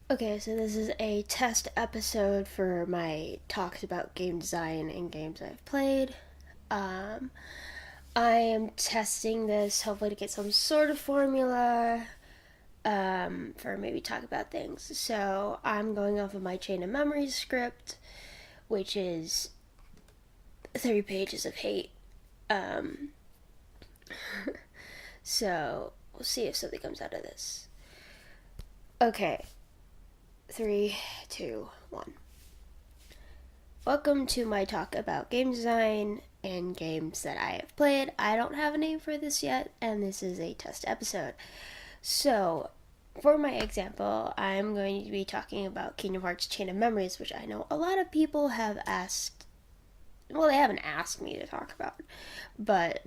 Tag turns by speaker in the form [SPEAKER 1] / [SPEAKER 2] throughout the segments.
[SPEAKER 1] Okay, so this is a test episode for my talks about game design and games I've played. Um, I am testing this hopefully to get some sort of formula for maybe talk about things. So I'm going off of my Chain of Memories script, which is 3 pages of hate. Um, so we'll see if something comes out of this. Okay, three, two, one. Welcome to my talk about game design and games that I have played. I don't have a name for this yet, and this is a test episode. So, for my example, I'm going to be talking about Kingdom Hearts Chain of Memories, which I know a lot of people have asked. Well, they haven't asked me to talk about, but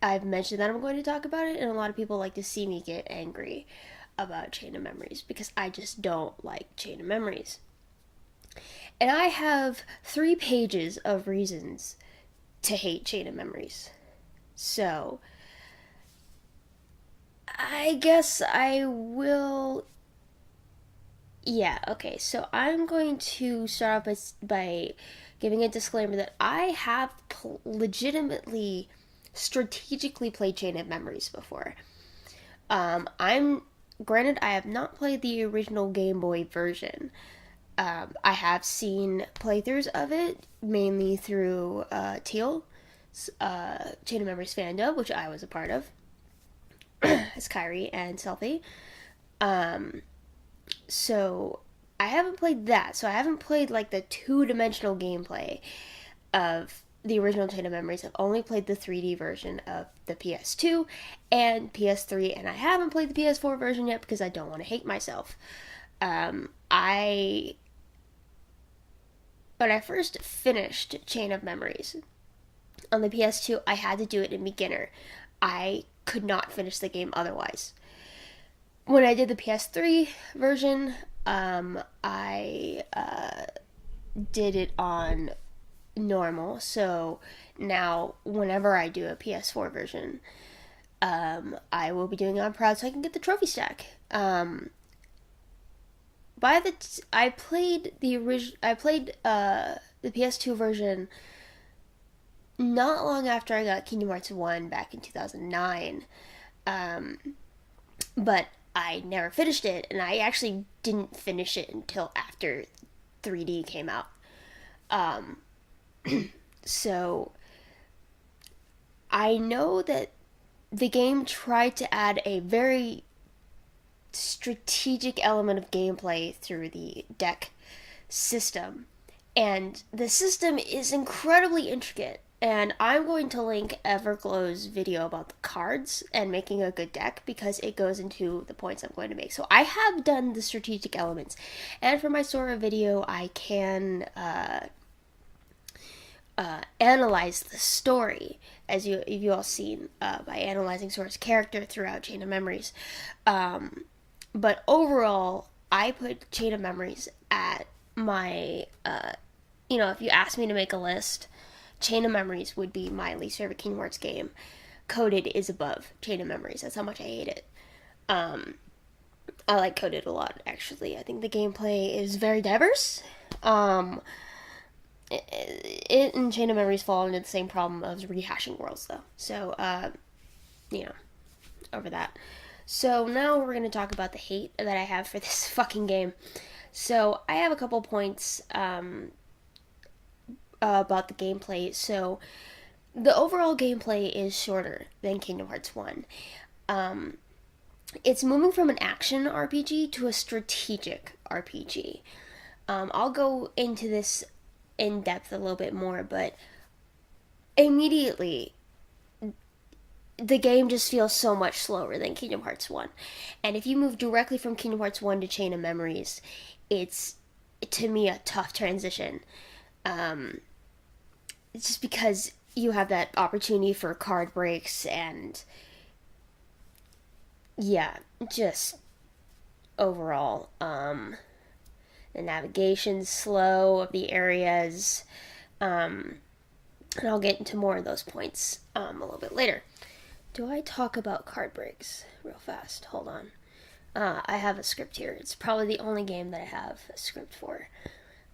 [SPEAKER 1] I've mentioned that I'm going to talk about it, and a lot of people like to see me get angry about Chain of Memories because I just don't like Chain of Memories. And I have 3 pages of reasons to hate Chain of Memories. So, I guess I will. Yeah, okay. So, I'm going to start off by giving a disclaimer that I have legitimately, strategically played Chain of Memories before. I'm. Granted, I have not played the original Game Boy version. I have seen playthroughs of it, mainly through Teal, Chain of Memories fandom, which I was a part of, as Kyrie and Selfie. Um, so I haven't played that. So I haven't played like the 2 dimensional gameplay of the original Chain of Memories. I've only played the 3D version of the PS2 and PS3, and I haven't played the PS4 version yet because I don't want to hate myself. I When I first finished Chain of Memories on the PS2, I had to do it in beginner. I could not finish the game otherwise. When I did the PS3 version, I did it on normal. So now, whenever I do a PS4 version, I will be doing it on proud so I can get the trophy stack. I played the PS2 version not long after I got Kingdom Hearts 1 back in 2009. Um, but I never finished it, and I actually didn't finish it until after 3D came out. Um, so I know that the game tried to add a very strategic element of gameplay through the deck system. And the system is incredibly intricate. And I'm going to link Everglow's video about the cards and making a good deck because it goes into the points I'm going to make. So I have done the strategic elements. And for my Sora video, I can analyze the story, as you all seen by analyzing Sora's character throughout Chain of Memories. But overall, I put Chain of Memories at my, if you ask me to make a list, Chain of Memories would be my least favorite Kingdom Hearts game. Coded is above Chain of Memories. That's how much I hate it. I like Coded a lot, actually. I think the gameplay is very diverse. It and Chain of Memories fall into the same problem of rehashing worlds, though. So, you know, over that. So now we're going to talk about the hate that I have for this fucking game. So I have a couple points about the gameplay. So the overall gameplay is shorter than Kingdom Hearts 1. It's moving from an action RPG to a strategic RPG. I'll go into this in depth a little bit more, but immediately the game just feels so much slower than Kingdom Hearts 1. And if you move directly from Kingdom Hearts 1 to Chain of Memories, it's, to me, a tough transition. It's just because you have that opportunity for card breaks and, yeah, just overall, the navigation's slow of the areas. And I'll get into more of those points a little bit later. Do I talk about card breaks real fast? Hold on. I have a script here. It's probably the only game that I have a script for.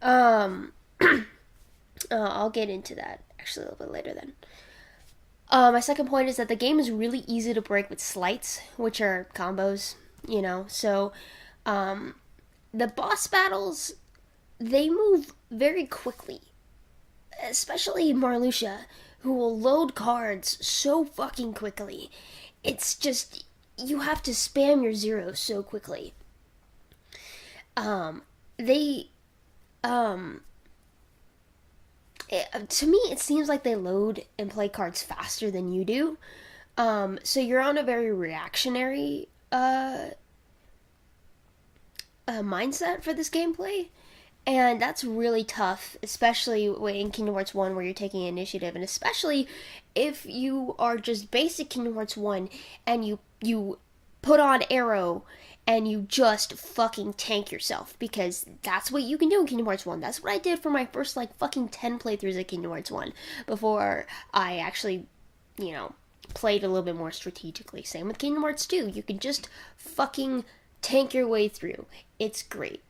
[SPEAKER 1] Um, I'll get into that actually a little bit later then. My second point is that the game is really easy to break with slights, which are combos, you know. So, the boss battles, they move very quickly, especially Marluxia, who will load cards so fucking quickly. It's just, you have to spam your zeros so quickly. They, um, to me, it seems like they load and play cards faster than you do. So you're on a very reactionary mindset for this gameplay. And that's really tough, especially in Kingdom Hearts 1 where you're taking initiative, and especially if you are just basic Kingdom Hearts 1 and you put on Arrow and you just fucking tank yourself, because that's what you can do in Kingdom Hearts 1. That's what I did for my first like fucking 10 playthroughs of Kingdom Hearts 1 before I actually, you know, played a little bit more strategically. Same with Kingdom Hearts 2. You can just fucking tank your way through. It's great.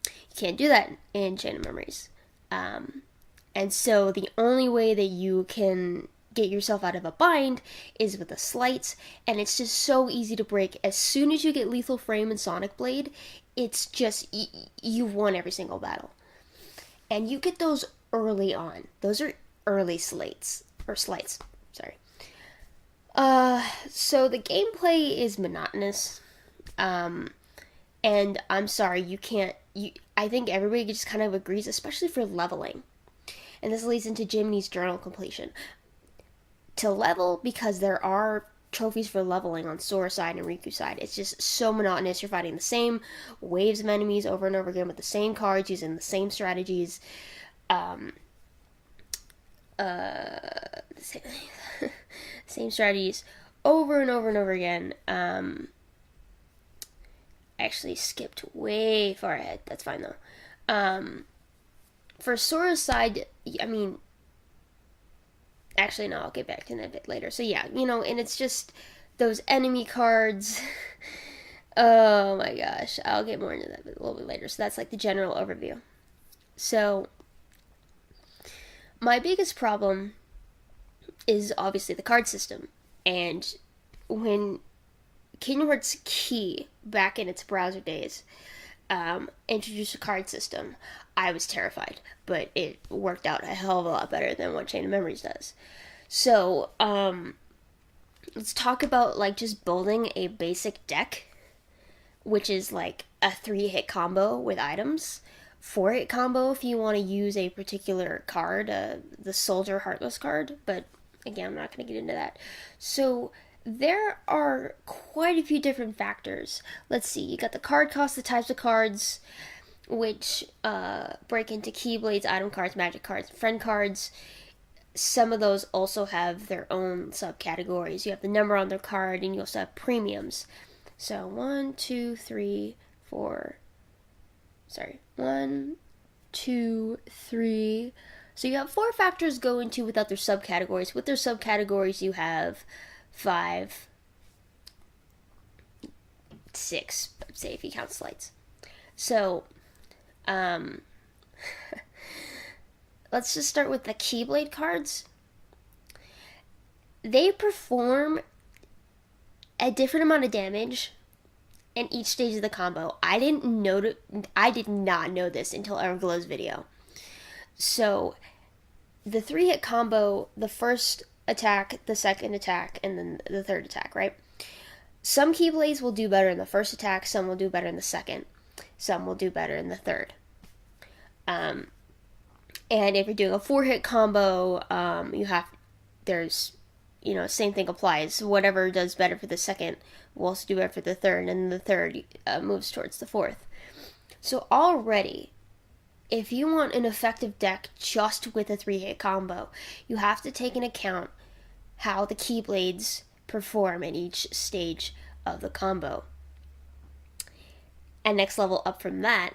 [SPEAKER 1] You can't do that in Chain of Memories. And so the only way that you can get yourself out of a bind is with the slights, and it's just so easy to break. As soon as you get Lethal Frame and Sonic Blade, it's just, you've won every single battle. And you get those early on. Those are early slights. Sorry. So the gameplay is monotonous. And I'm sorry, you can't, I think everybody just kind of agrees, especially for leveling. And this leads into Jiminy's journal completion. To level, because there are trophies for leveling on Sora side and Riku side, it's just so monotonous. You're fighting the same waves of enemies over and over again with the same cards, using the same strategies. Same strategies over and over and over again. Actually skipped way far ahead. That's fine though. For Sora's side, I mean, actually no, I'll get back to that a bit later. So yeah, you know, and it's just those enemy cards. Oh my gosh, I'll get more into that a little bit later. So that's like the general overview. So my biggest problem is obviously the card system. And when Kingdom Hearts Key, back in its browser days, introduced a card system, I was terrified, but it worked out a hell of a lot better than what Chain of Memories does. So, let's talk about like just building a basic deck, which is like a 3-hit combo with items, 4-hit combo if you want to use a particular card, the Soldier Heartless card, but again, I'm not going to get into that. So, there are quite a few different factors. Let's see, you got the card cost, the types of cards, which break into Keyblades, item cards, magic cards, friend cards. Some of those also have their own subcategories. You have the number on their card, and you also have premiums. So 1, 2, 3, 4. Sorry, 1, 2, 3. So you have 4 factors go into without their subcategories. With their subcategories, you have 5, 6, say if you count slights. So, let's just start with the Keyblade cards. They perform a different amount of damage in each stage of the combo. I did not know this until Everglow's video. So, the 3-hit combo, the first attack, the second attack, and then the third attack, right? Some Keyblades will do better in the first attack, some will do better in the second, some will do better in the third. And if you're doing a 4-hit combo, same thing applies. Whatever does better for the second will also do better for the third, and the third moves towards the fourth. So already, if you want an effective deck just with a 3-hit combo, you have to take into account how the Keyblades perform in each stage of the combo. And next level up from that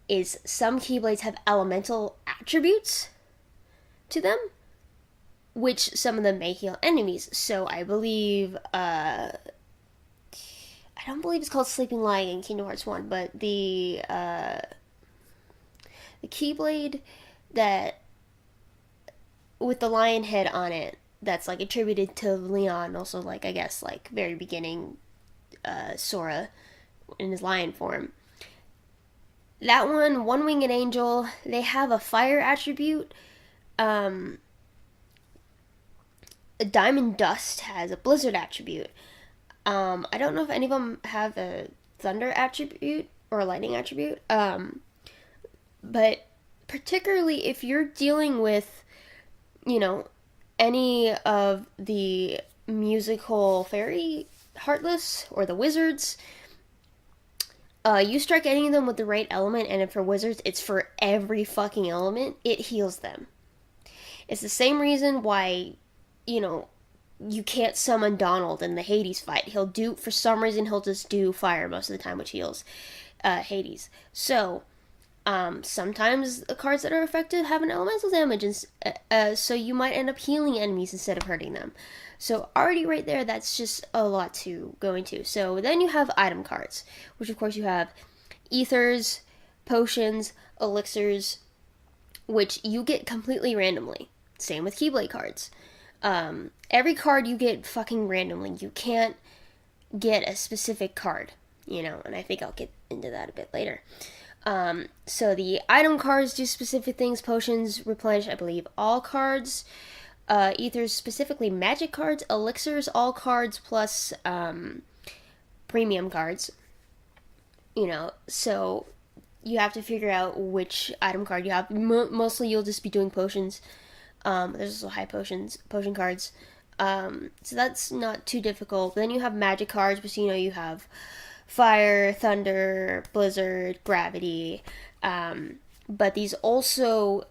[SPEAKER 1] is some Keyblades have elemental attributes to them, which some of them may heal enemies. So I believe, I don't believe it's called Sleeping Lion in Kingdom Hearts 1, but the Keyblade that with the lion head on it that's like attributed to Leon, also like I guess like very beginning Sora in his lion form. That one winged angel, they have a fire attribute. Um, Diamond Dust has a blizzard attribute. I don't know if any of them have a thunder attribute or a lightning attribute. But particularly if you're dealing with, you know, any of the musical fairy Heartless or the wizards, you strike any of them with the right element, and for wizards, it's for every fucking element. It heals them. It's the same reason why, you know, you can't summon Donald in the Hades fight. For some reason, he'll just do fire most of the time, which heals Hades. So, sometimes the cards that are effective have an elemental damage, and so you might end up healing enemies instead of hurting them. So already right there, that's just a lot to go into. So then you have item cards, which of course you have ethers, potions, elixirs, which you get completely randomly. Same with Keyblade cards. Every card you get fucking randomly. You can't get a specific card, and I think I'll get into that a bit later. So the item cards do specific things. Potions replenish, I believe, all cards. Ethers, specifically magic cards. Elixirs, all cards plus premium cards. So you have to figure out which item card you have. Mostly you'll just be doing potions. There's also high potion cards. So that's not too difficult. Then you have magic cards, but you have fire, thunder, blizzard, gravity. But these also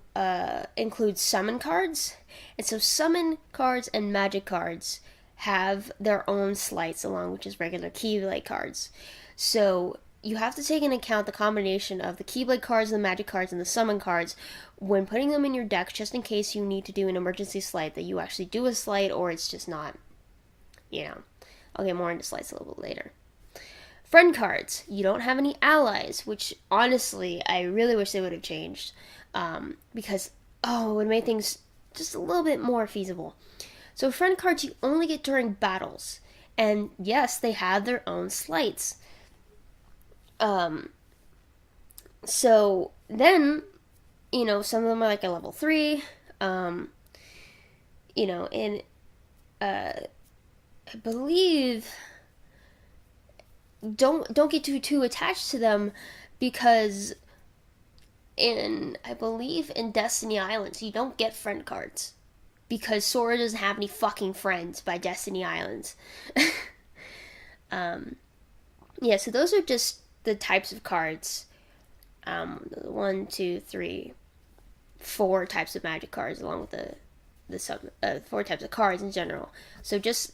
[SPEAKER 1] include summon cards. And so summon cards and magic cards have their own slights along, which is regular Keyblade cards. So you have to take into account the combination of the Keyblade cards, the magic cards, and the summon cards when putting them in your deck, just in case you need to do an emergency sleight, that you actually do a sleight, or it's just not, I'll get more into sleights a little bit later. Friend cards. You don't have any allies, which honestly, I really wish they would have changed. Because, it would have made things just a little bit more feasible. So friend cards you only get during battles. And yes, they have their own sleights. So then, some of them are like a level 3. And I believe don't get too attached to them, because I believe in Destiny Islands you don't get friend cards because Sora doesn't have any fucking friends by Destiny Islands. So those are just the types of cards. 1, 2, 3, 4 types of magic cards, along with the 4 types of cards in general. So just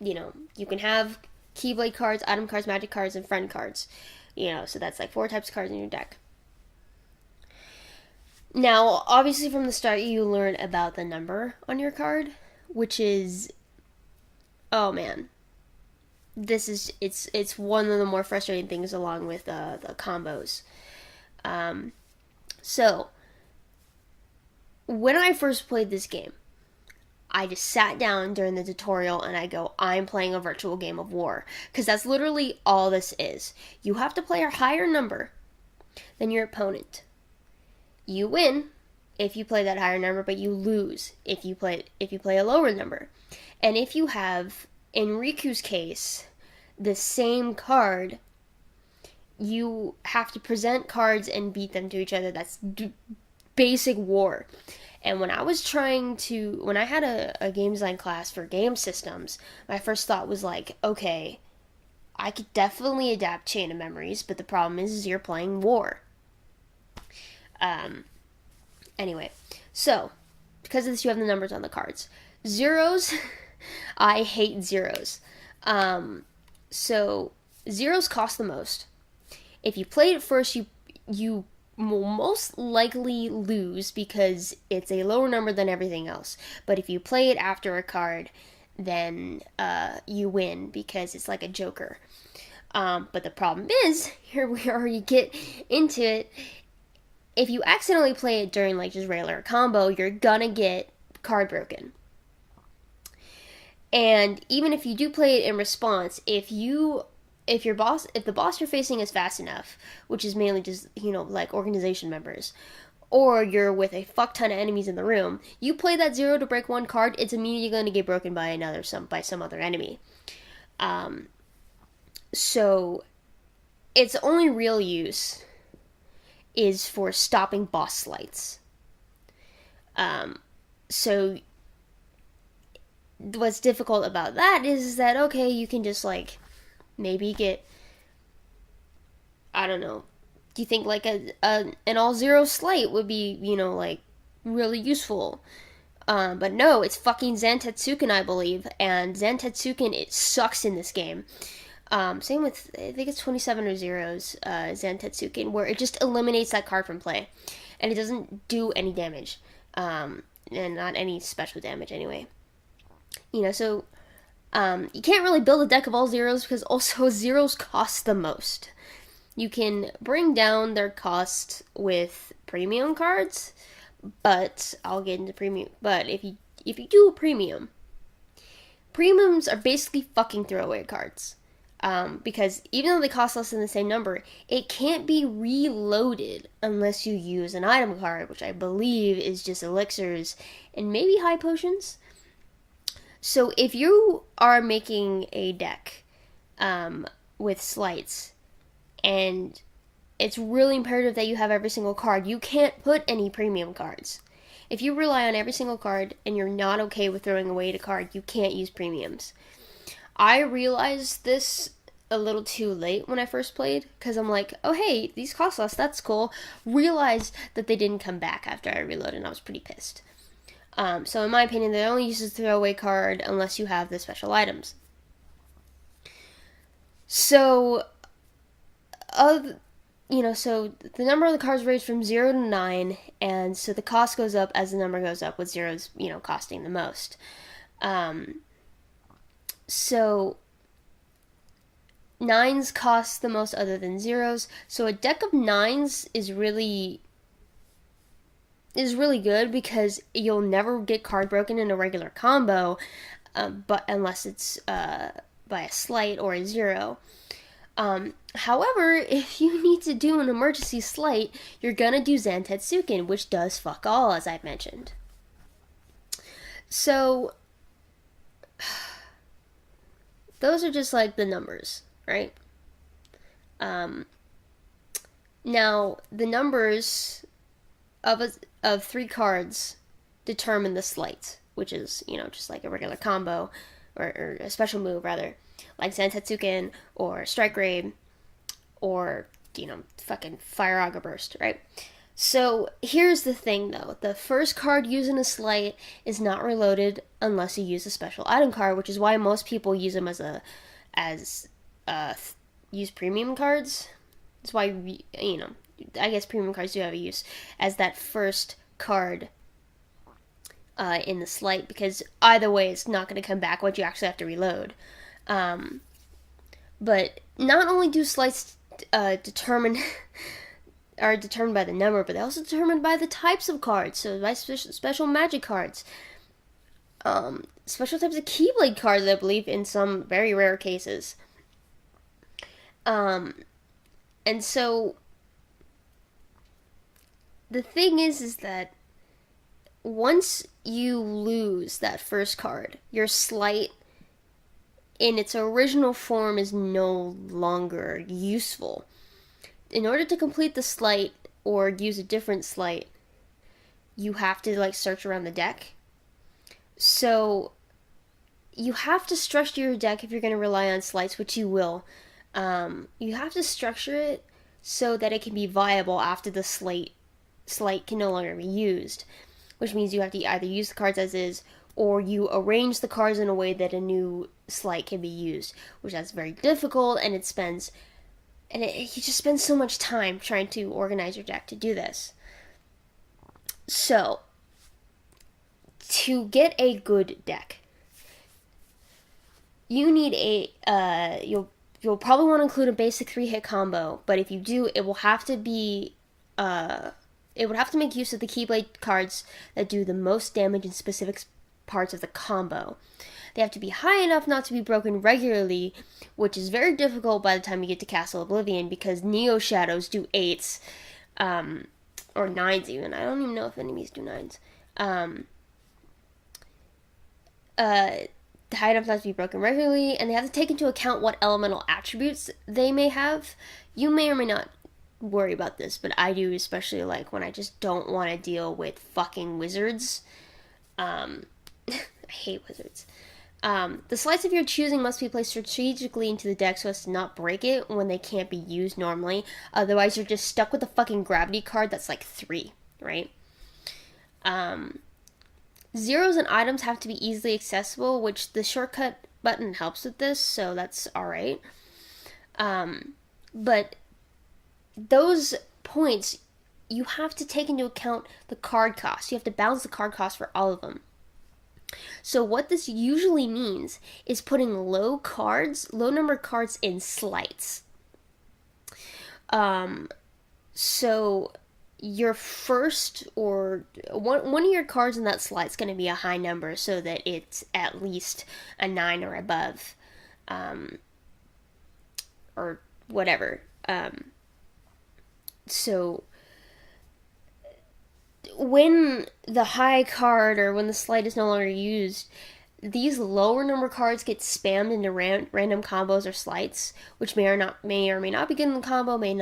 [SPEAKER 1] you can have Keyblade cards, item cards, magic cards, and friend cards. So that's like 4 types of cards in your deck. Now, obviously from the start, you learn about the number on your card, which is, oh man, it's one of the more frustrating things, along with the combos. So when I first played this game, I just sat down during the tutorial and I go, I'm playing a virtual game of war. Because that's literally all this is. You have to play a higher number than your opponent. You win if you play that higher number, but you lose if you play a lower number. And if you have, in Riku's case, the same card, you have to present cards and beat them to each other. That's basic war. And when I had a game design class for game systems, my first thought was like, okay, I could definitely adapt Chain of Memories, but the problem is you're playing war. Anyway, so, because of this, you have the numbers on the cards. Zeros, I hate zeros. So, zeros cost the most. If you play it first, you will most likely lose because it's a lower number than everything else. But if you play it after a card, then you win because it's like a joker. But the problem is, here we already get into it. If you accidentally play it during like just regular combo, you're gonna get card broken. And even if you do play it in response, if the boss you're facing is fast enough, which is mainly just, like organization members, or you're with a fuck ton of enemies in the room, you play that 0 to break 1 card, it's immediately going to get broken by some other enemy. So its only real use is for stopping boss slights. So what's difficult about that is that, okay, you can just like maybe get, I don't know, do you think like an all zero slight would be, like really useful? But no, it's fucking Zantetsuken, I believe, and Zantetsuken, it sucks in this game. Same with, I think it's 27 or zeros, Zantetsuken, where it just eliminates that card from play, and it doesn't do any damage, and not any special damage anyway. So you can't really build a deck of all zeros because also zeros cost the most. You can bring down their cost with premium cards, but I'll get into premium. But if you do a premiums are basically fucking throwaway cards. Because even though they cost less than the same number, it can't be reloaded unless you use an item card, which I believe is just elixirs and maybe high potions. So if you are making a deck with slights, and it's really imperative that you have every single card, you can't put any premium cards. If you rely on every single card and you're not okay with throwing away a card, you can't use premiums. I realized this a little too late when I first played, because I'm like, oh hey, these cost less, that's cool. Realized that they didn't come back after I reloaded, and I was pretty pissed. So in my opinion, they only use a throwaway card unless you have the special items. So, so the number of the cards range from 0 to 9, and so the cost goes up as the number goes up, with zeros, costing the most. So 9s cost the most other than zeros, so a deck of 9s is really good because you'll never get card broken in a regular combo, but unless it's by a slight or a zero. However, if you need to do an emergency slight, you're gonna do Zantetsuken, which does fuck all, as I've mentioned. So those are just like the numbers, right? Now the numbers of 3 cards determine the slight, which is, just like a regular combo, or a special move, rather, like Zantetsuken, or Strike Raid, or, fucking Fire Auga Burst, right? So, here's the thing, though. The first card using a slight is not reloaded unless you use a special item card, which is why most people use them use premium cards. That's why, I guess premium cards do have a use as that first card in the slight, because either way it's not going to come back once you actually have to reload. But not only do slights are determined by the number, but they're also determined by the types of cards. So by special magic cards, special types of Keyblade cards, I believe, in some very rare cases. And so the thing is that once you lose that first card, your slight in its original form is no longer useful. In order to complete the slight or use a different slight, you have to search around the deck. So you have to structure your deck if you're going to rely on slights, which you will. You have to structure it so that it can be viable after the slight can no longer be used, which means you have to either use the cards as is, or you arrange the cards in a way that a new slight can be used, which that's very difficult, and you just spend so much time trying to organize your deck to do this. So, to get a good deck, you need you'll probably want to include a basic 3-hit combo, but if you do, it will have to be it would have to make use of the Keyblade cards that do the most damage in specific parts of the combo. They have to be high enough not to be broken regularly, which is very difficult by the time you get to Castle Oblivion because Neo Shadows do 8s, or 9s even. I don't even know if enemies do 9s. High enough not to be broken regularly, and they have to take into account what elemental attributes they may have. You may or may not worry about this, but I do, especially like when I just don't want to deal with fucking wizards. I hate wizards. The slides of your choosing must be placed strategically into the deck so as to not break it when they can't be used normally. Otherwise, you're just stuck with a fucking gravity card that's like 3, right? Zeros and items have to be easily accessible, which the shortcut button helps with this, so that's alright. But those points, you have to take into account the card cost. You have to balance the card cost for all of them. So what this usually means is putting low number cards in slights. So your first or one of your cards in that slot is going to be a high number so that it's at least a 9 or above, or whatever. So when the high card or when the slide is no longer used, these lower number cards get spammed into random combos or slights, which may or may not be good in the combo, may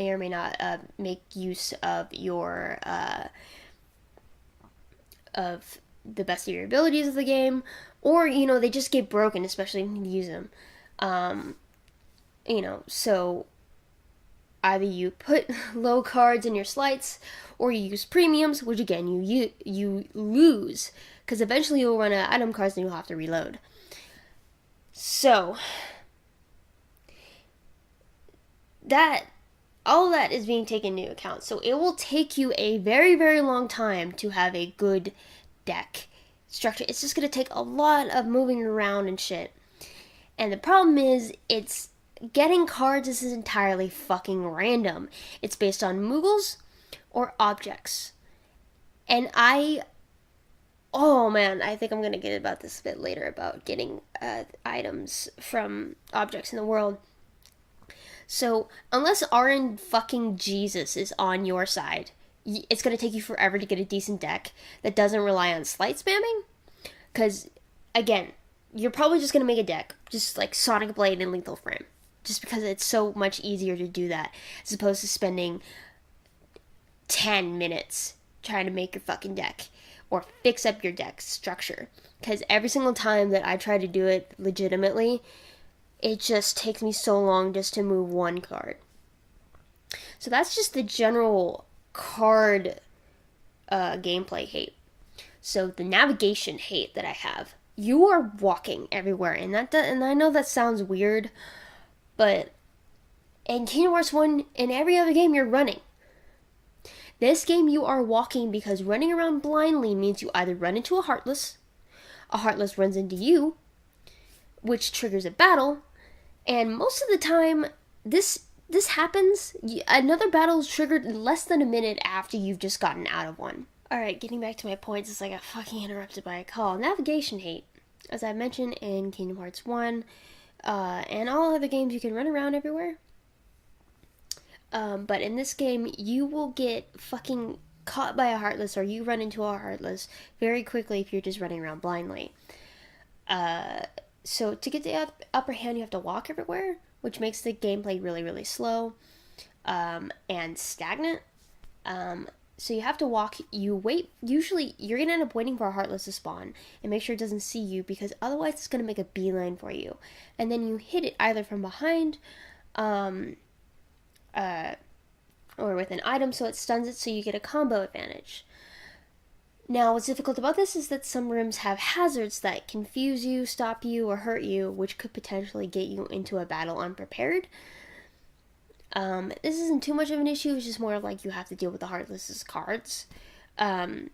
[SPEAKER 1] or may not make use of your of the best of your abilities of the game, or they just get broken, especially when you use them. So either you put low cards in your slights, or you use premiums, which again you lose, because eventually you'll run out of item cards and you'll have to reload. So all that is being taken into account. So it will take you a very, very long time to have a good deck structure. It's just going to take a lot of moving around and shit. And the problem is, getting cards is entirely fucking random. It's based on Moogles or objects. And oh man, I think I'm going to get about this a bit later about getting items from objects in the world. So, unless RN fucking Jesus is on your side, it's going to take you forever to get a decent deck that doesn't rely on slight spamming. Because, again, you're probably just going to make a deck, just like Sonic Blade and Lethal Frame. Just because it's so much easier to do that, as opposed to spending 10 minutes trying to make your fucking deck or fix up your deck structure. Because every single time that I try to do it legitimately, it just takes me so long just to move one card. So that's just the general card gameplay hate. So the navigation hate that I have. You are walking everywhere, and I know that sounds weird, but in Kingdom Hearts 1, in every other game, you're running. This game, you are walking because running around blindly means you either run into a Heartless runs into you, which triggers a battle, and most of the time, this happens, another battle is triggered in less than a minute after you've just gotten out of one. Alright, getting back to my points, as I got fucking interrupted by a call. Navigation hate. As I mentioned in Kingdom Hearts 1, and all other games, you can run around everywhere. But in this game, you will get fucking caught by a Heartless, or you run into a Heartless very quickly if you're just running around blindly. So to get the upper hand, you have to walk everywhere, which makes the gameplay really, really slow and stagnant. So you have to walk, you wait, usually you're going to end up waiting for a Heartless to spawn and make sure it doesn't see you, because otherwise it's going to make a beeline for you. And then you hit it either from behind or with an item so it stuns it, so you get a combo advantage. Now, what's difficult about this is that some rooms have hazards that confuse you, stop you, or hurt you, which could potentially get you into a battle unprepared. This isn't too much of an issue, it's just more of like you have to deal with the Heartless's cards. But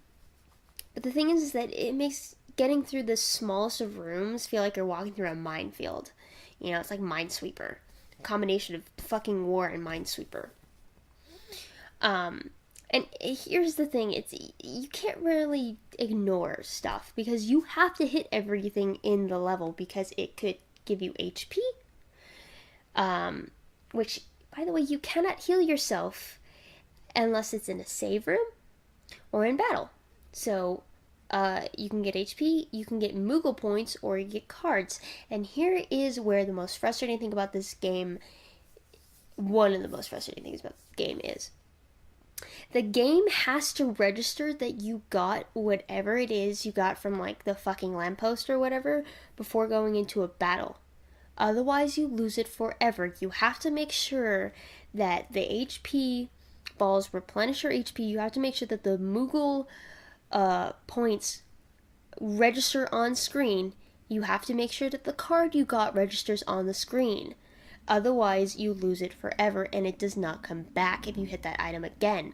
[SPEAKER 1] the thing is that it makes getting through the smallest of rooms feel like you're walking through a minefield. You know, it's like Minesweeper. A combination of fucking war and Minesweeper. And here's the thing, it's you can't really ignore stuff because you have to hit everything in the level because it could give you HP. Which, by the way, you cannot heal yourself unless it's in a save room or in battle. So, you can get HP, you can get Moogle points, or you get cards. And here is where the most frustrating thing about this game, one of the most frustrating things about the game is, the game has to register that you got whatever it is you got from, like, the fucking lamppost or whatever before going into a battle. Otherwise, you lose it forever. You have to make sure that the HP balls replenish your HP. You have to make sure that the Moogle points register on screen. You have to make sure that the card you got registers on the screen. Otherwise, you lose it forever and it does not come back if you hit that item again.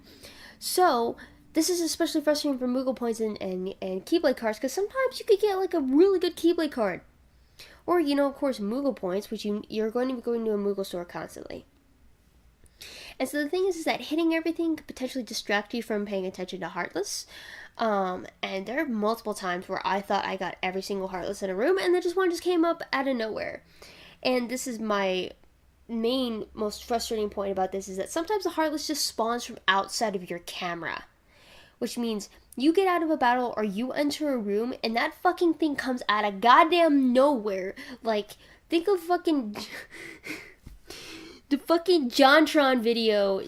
[SPEAKER 1] So, this is especially frustrating for Moogle points and Keyblade cards because sometimes you could get like a really good Keyblade card. Or, you know, of course, Moogle points, which you're going to be going to a Moogle store constantly. And so the thing is that hitting everything could potentially distract you from paying attention to Heartless. And there are multiple times where I thought I got every single Heartless in a room and then one just came up out of nowhere. And this is my most frustrating point about this, is that sometimes the Heartless just spawns from outside of your camera. Which means you get out of a battle or you enter a room and that fucking thing comes out of goddamn nowhere. Like, think of fucking the fucking JonTron video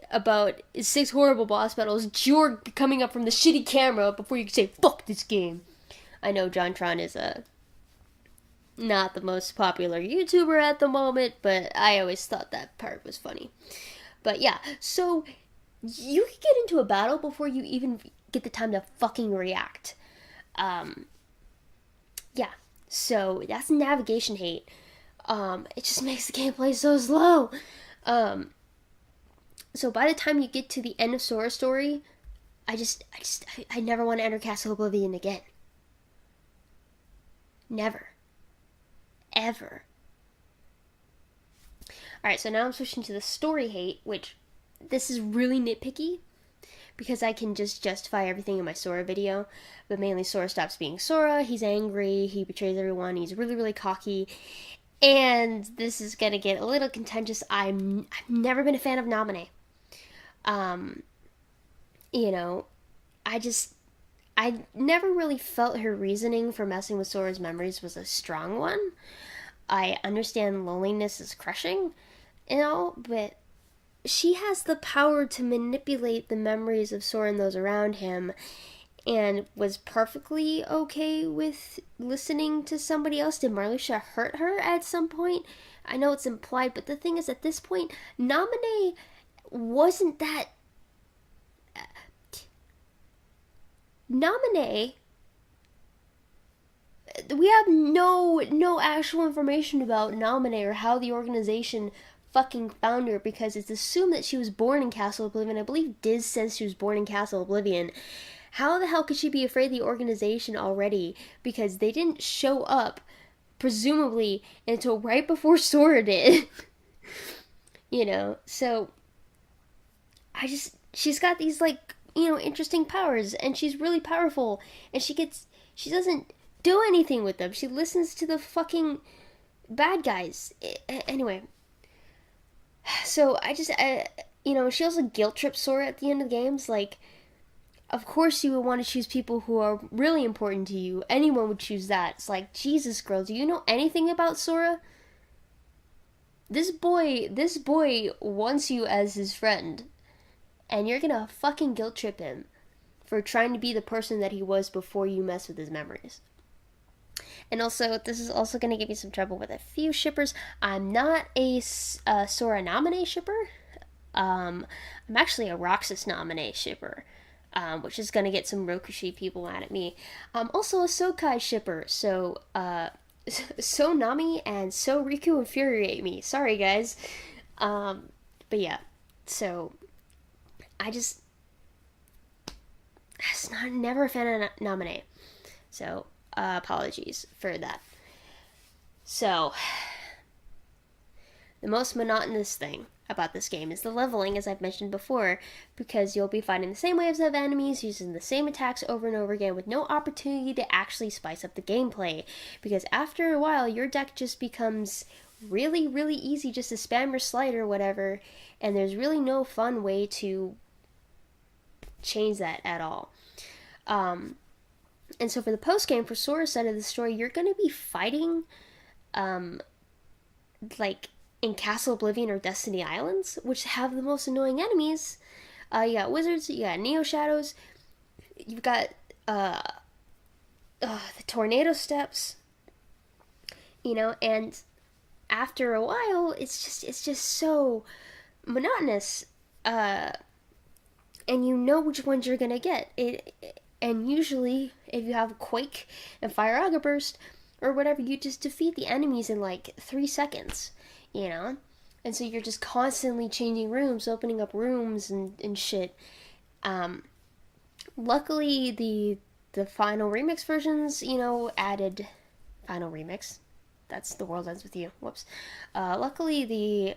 [SPEAKER 1] about 6 horrible boss battles, Jorg coming up from the shitty camera before you can say, fuck this game. I know JonTron is not the most popular YouTuber at the moment, but I always thought that part was funny. But yeah, so you can get into a battle before you even get the time to fucking react. Yeah, so that's navigation hate. It just makes the gameplay so slow. So by the time you get to the end of Sora's story, I never want to enter Castle Oblivion again. Never. Ever. Alright, so now I'm switching to the story hate, which this is really nitpicky because I can just justify everything in my Sora video, but mainly Sora stops being Sora, he's angry, he betrays everyone, he's really, really cocky, and this is gonna get a little contentious. I've never been a fan of Naminé. You know, I never really felt her reasoning for messing with Sora's memories was a strong one. I understand loneliness is crushing, you know, but she has the power to manipulate the memories of Sora and those around him, and was perfectly okay with listening to somebody else. Did Marluxia hurt her at some point? I know it's implied, but the thing is, at this point, Naminé wasn't that... Naminé... We have no actual information about Naminé or how the organization fucking found her, because it's assumed that she was born in Castle Oblivion. I believe Diz says she was born in Castle Oblivion. How the hell could she be afraid of the organization already? Because they didn't show up, presumably, until right before Sora did. You know, so she's got these, like, you know, interesting powers, and she's really powerful, and she doesn't do anything with them. She listens to the fucking bad guys. Anyway, so you know, she also guilt trips Sora at the end of the games. Like, of course you would want to choose people who are really important to you. Anyone would choose that. It's like, Jesus, girl, do you know anything about Sora? This boy wants you as his friend, and you're gonna fucking guilt trip him for trying to be the person that he was before you mess with his memories. And also, this is also going to give me some trouble with a few shippers. I'm not a Sora Naminé shipper. I'm actually a Roxas Naminé shipper, which is going to get some Rokushi people mad at me. I'm also a Sokai shipper, so So Nami and So Riku infuriate me. Sorry, guys. But yeah, so never a fan of Naminé. So apologies for that. So, the most monotonous thing about this game is the leveling, as I've mentioned before, because you'll be fighting the same waves of enemies, using the same attacks over and over again, with no opportunity to actually spice up the gameplay. Because after a while, your deck just becomes really, really easy just to spam your slide or whatever, and there's really no fun way to change that at all. And so for the post game, for Sora's side of the story, you're going to be fighting, like in Castle Oblivion or Destiny Islands, which have the most annoying enemies. You got wizards, you got Neo Shadows, you've got the tornado steps, and after a while, it's just so monotonous, and you know which ones you're gonna get. And usually, if you have Quake and Fire Auger Burst or whatever, you just defeat the enemies in like 3 seconds, And so you're just constantly changing rooms, opening up rooms and shit. Luckily, the final remix versions, added final remix. That's The World Ends With You. Whoops. Luckily, the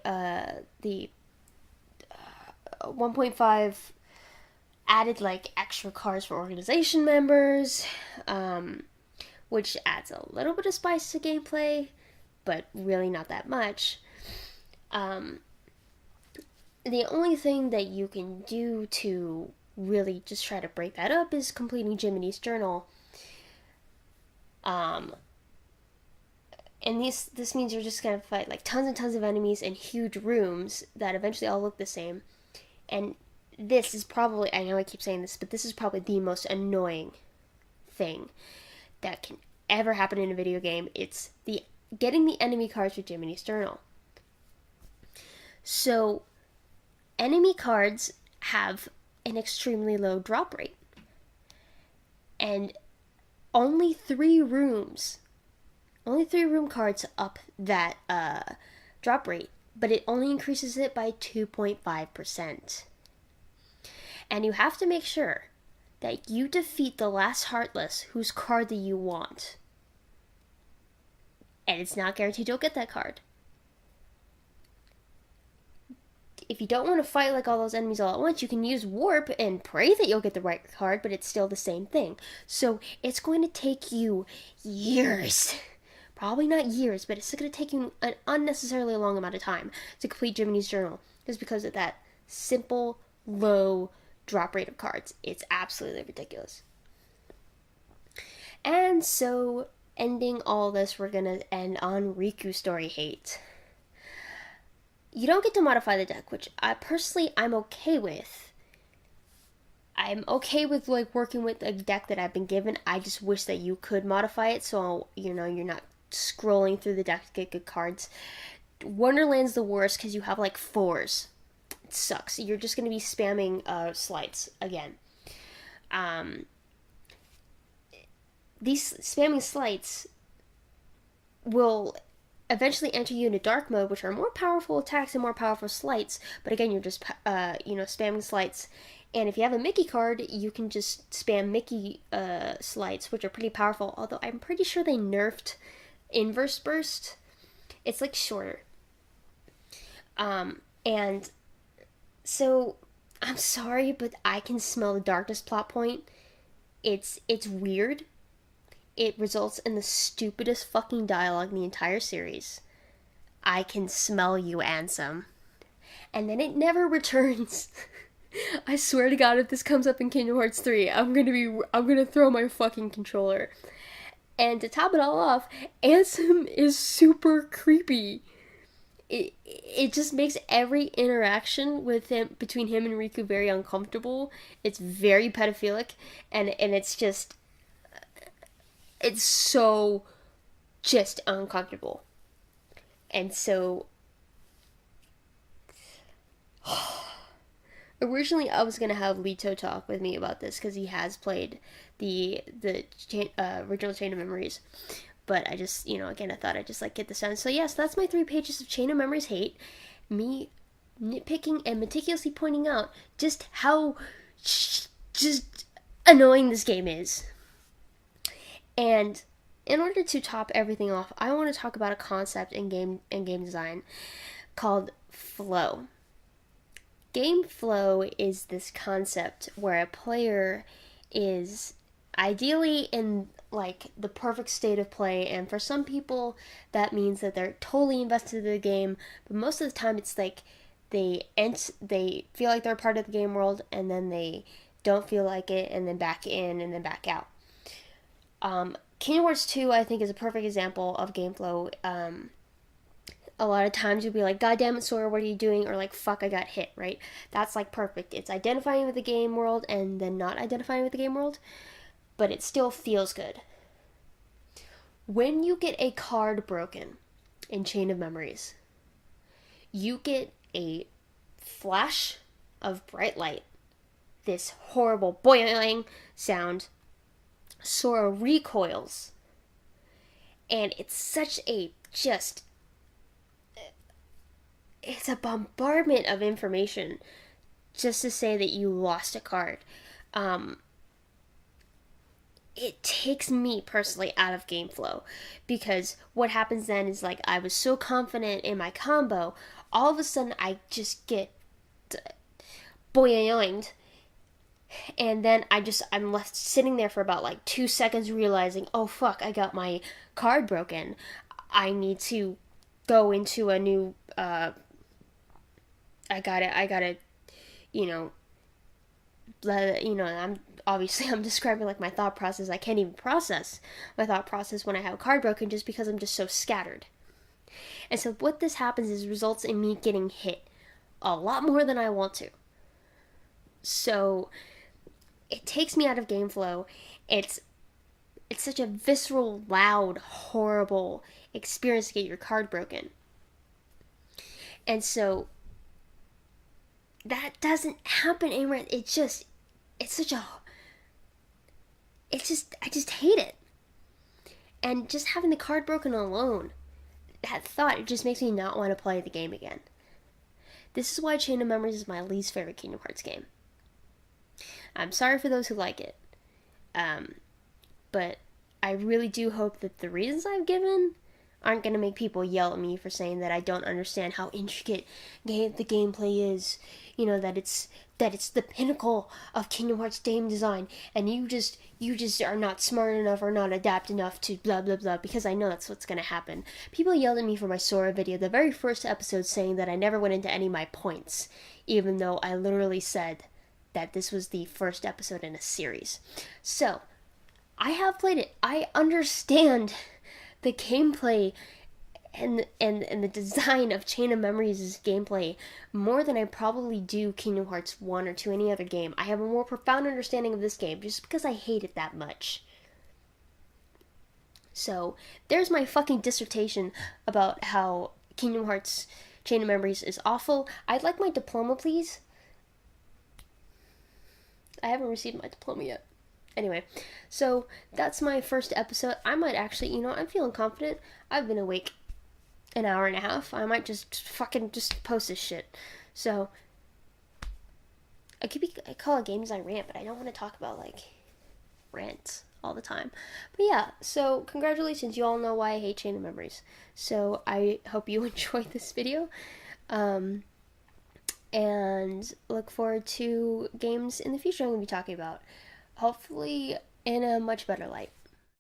[SPEAKER 1] 1.5 added like extra cards for organization members, which adds a little bit of spice to gameplay, but really not that much. The only thing that you can do to really just try to break that up is completing Jiminy's Journal. And this means you're just gonna fight like tons and tons of enemies in huge rooms that eventually all look the same. And this is probably, I know I keep saying this, but this is probably the most annoying thing that can ever happen in a video game. It's getting the enemy cards for Jiminy's Journal. So, enemy cards have an extremely low drop rate. And only 3 room cards up that drop rate, but it only increases it by 2.5%. And you have to make sure that you defeat the last Heartless whose card that you want. And it's not guaranteed you'll get that card. If you don't want to fight like all those enemies all at once, you can use Warp and pray that you'll get the right card, but it's still the same thing. So it's going to take you years. Probably not years, but it's going to take you an unnecessarily long amount of time to complete Jiminy's Journal, just because of that simple, low drop rate of cards. It's absolutely ridiculous. And so, ending all this, we're going to end on Riku story hate. You don't get to modify the deck, which I'm okay with. I'm okay with like working with a deck that I've been given. I just wish that you could modify it, so you're not scrolling through the deck to get good cards. Wonderland's the worst because you have like 4s. It sucks. You're just going to be spamming slides again. These spamming slides will eventually enter you into dark mode, which are more powerful attacks and more powerful slides. But again, you're just spamming slides. And if you have a Mickey card, you can just spam Mickey slides, which are pretty powerful. Although I'm pretty sure they nerfed Inverse Burst. It's like shorter. And so I'm sorry, but I can smell the darkness plot point. It's weird. It results in the stupidest fucking dialogue in the entire series. I can smell you, Ansem. And then it never returns. I swear to God, if this comes up in Kingdom Hearts 3, I'm gonna throw my fucking controller. And to top it all off, Ansem is super creepy. It just makes every interaction between him and Riku very uncomfortable. It's very pedophilic, and it's just, it's so just uncomfortable. And so originally I was gonna have Lito talk with me about this because he has played the original Chain of Memories, but I just, again, I thought I'd just get this done. So yes, that's my 3 pages of Chain of Memories hate, me nitpicking and meticulously pointing out just how just annoying this game is. And in order to top everything off, I want to talk about a concept in game design called flow. Game flow is this concept where a player is ideally in like the perfect state of play, and for some people that means that they're totally invested in the game, but most of the time it's like they feel like they're part of the game world, and then they don't feel like it, and then back in and then back out. Kingdom Hearts 2, I think, is a perfect example of game flow. A lot of times you'll be like, God damn it, Sora, what are you doing? Or like, fuck, I got hit, right? That's like perfect. It's identifying with the game world and then not identifying with the game world, but it still feels good. When you get a card broken in Chain of Memories, you get a flash of bright light, this horrible boiling sound. Sora recoils, and it's such a just it's a bombardment of information just to say that you lost a card. It takes me personally out of game flow, because what happens then is like I was so confident in my combo, all of a sudden I just get boinged, and then I'm left sitting there for about like 2 seconds realizing, oh fuck, I got my card broken. I need to go into a new I gotta, you know, I'm describing like my thought process. I can't even process my thought process when I have a card broken, just because I'm just so scattered. And so what this happens is results in me getting hit a lot more than I want to. So it takes me out of game flow. It's such a visceral, loud, horrible experience to get your card broken. And so that doesn't happen anymore. I just hate it. And just having the card broken alone, that thought, it just makes me not want to play the game again. This is why Chain of Memories is my least favorite Kingdom Hearts game. I'm sorry for those who like it. But I really do hope that the reasons I've given aren't going to make people yell at me for saying that I don't understand how intricate the gameplay is. You know, that it's the pinnacle of Kingdom Hearts game design, and you just are not smart enough or not adapt enough to blah blah blah, because I know that's what's going to happen. People yelled at me for my Sora video, the very first episode, saying that I never went into any of my points, even though I literally said that this was the first episode in a series. So, I have played it. I understand the gameplay and the design of Chain of Memories' gameplay more than I probably do Kingdom Hearts 1 or 2, any other game. I have a more profound understanding of this game just because I hate it that much. So, there's my fucking dissertation about how Kingdom Hearts Chain of Memories is awful. I'd like my diploma, please. I haven't received my diploma yet. Anyway, so that's my first episode. I might actually, I'm feeling confident. I've been awake an hour and a half. I might just fucking just post this shit. So, I call it Game Design Rant, but I don't want to talk about, like, rants all the time. But yeah, so congratulations. You all know why I hate Chain of Memories. So, I hope you enjoyed this video. And look forward to games in the future I'm going to be talking about. Hopefully in a much better light.